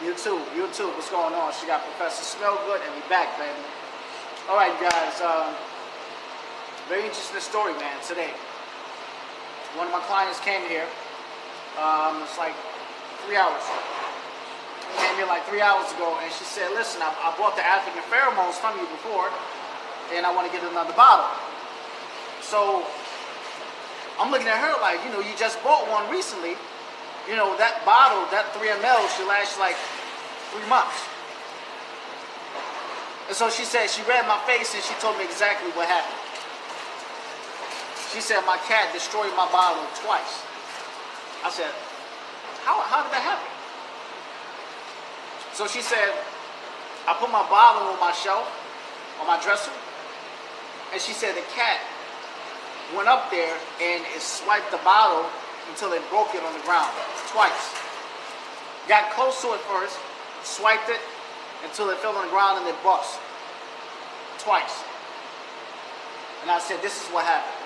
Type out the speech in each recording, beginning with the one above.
YouTube, what's going on? She got Professor Smellgood, and we back, baby. All right, guys. Very interesting story, man. Today, one of my clients came here. It's like 3 hours. Came here like 3 hours ago, and she said, "Listen, I bought the African pheromones from you before, and I want to get another bottle." So I'm looking at her like, you just bought one recently. That bottle, that 3 ml, should last like 3 months. And so she said, she read my face and she told me exactly what happened. She said, my cat destroyed my bottle twice. I said, how did that happen? So she said, I put my bottle on my shelf, on my dresser, and she said the cat went up there and it swiped the bottle until it broke it on the ground twice. Got close to it first, swiped it until it fell on the ground and it bust twice. And I said, this is what happened.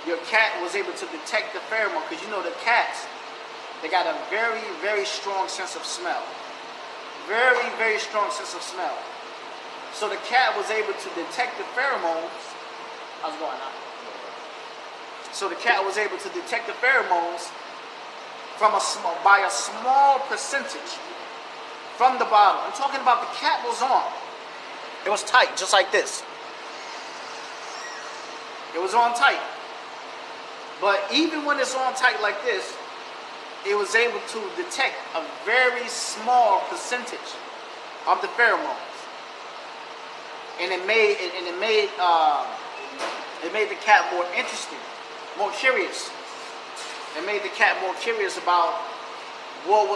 Your cat was able to detect the pheromone, because the cats, they got a very, very strong sense of smell. Very, very strong sense of smell. So the cat was able to detect the pheromones. How's it going on? So the cat was able to detect the pheromones by a small percentage from the bottle. I'm talking about the cat was on. It was tight, just like this. It was on tight. But even when it's on tight like this, it was able to detect a very small percentage of the pheromones. And it made the cat more interesting, more curious. It made the cat more curious about what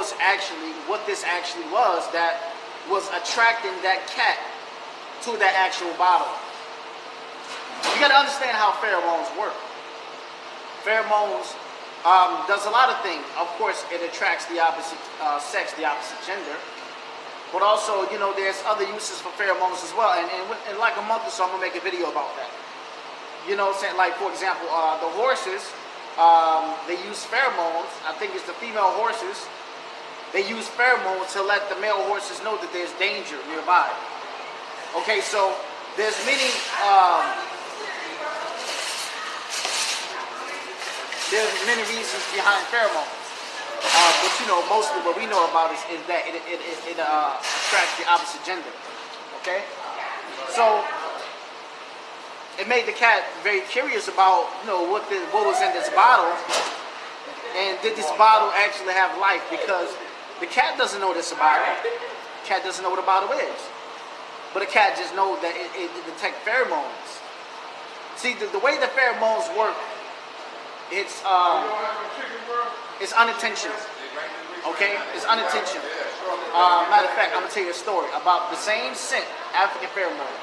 this actually was that was attracting that cat to that actual bottle. You got to understand how pheromones work. Pheromones does a lot of things. Of course, it attracts the opposite sex, the opposite gender. But also, there's other uses for pheromones as well. And in like a month or so, I'm going to make a video about that. Like, for example, the horses, they use pheromones. I think it's the female horses. They use pheromones to let the male horses know that there's danger nearby. Okay, so there's many reasons behind pheromones. But mostly what we know about is that it attracts the opposite gender. Okay, so it made the cat very curious about what was in this bottle, and did this bottle actually have life? Because the cat doesn't know this about it. The cat doesn't know what a bottle is, but the cat just knows that it detects pheromones. See, the way the pheromones work, it's unintentional. Okay, it's unintentional. Matter of fact, I'm gonna tell you a story about the same scent, African pheromone.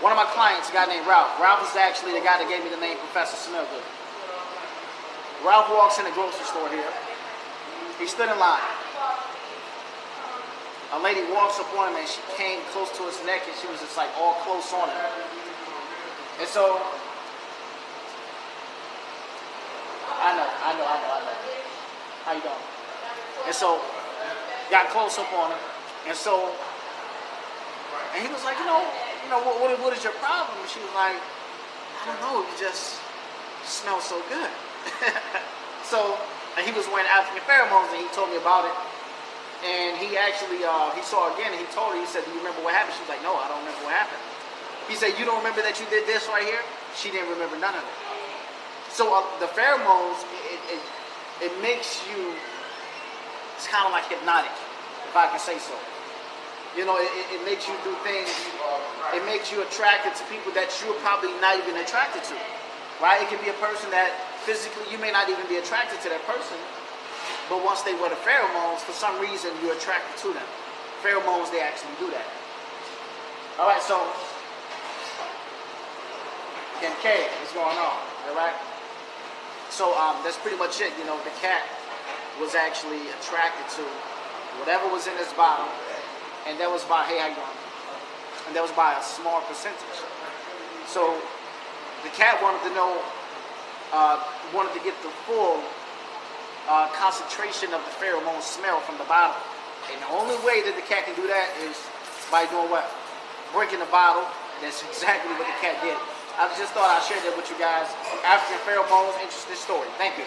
One of my clients, a guy named Ralph. Ralph is actually the guy that gave me the name Professor Smellgood. Ralph walks in the grocery store here. He stood in line. A lady walks up on him and she came close to his neck and she was just like all close on him. And so, I know. How you doing? And so, got close up on him. And he was like, what is your problem? And she was like, I don't know, you just smell so good. And he was wearing African pheromones and he told me about it. And he actually, he saw her again and he told her, he said, do you remember what happened? She was like, no, I don't remember what happened. He said, you don't remember that you did this right here? She didn't remember none of it. So the pheromones, it makes you, it's kind of like hypnotic, if I can say so. It makes you do things, it makes you attracted to people that you're probably not even attracted to, right? It can be a person that physically, you may not even be attracted to that person, but once they wear the pheromones, for some reason, you're attracted to them. Pheromones, they actually do that. All right, so, MK, what's going on, all right? So that's pretty much it. The cat was actually attracted to whatever was in this bottle, and that was by, hey, how you doing? And that was by a small percentage. So the cat wanted to know, wanted to get the full concentration of the pheromone smell from the bottle. And the only way that the cat can do that is by doing what? Breaking the bottle. That's exactly what the cat did. I just thought I'd share that with you guys. African pheromones, interesting story. Thank you.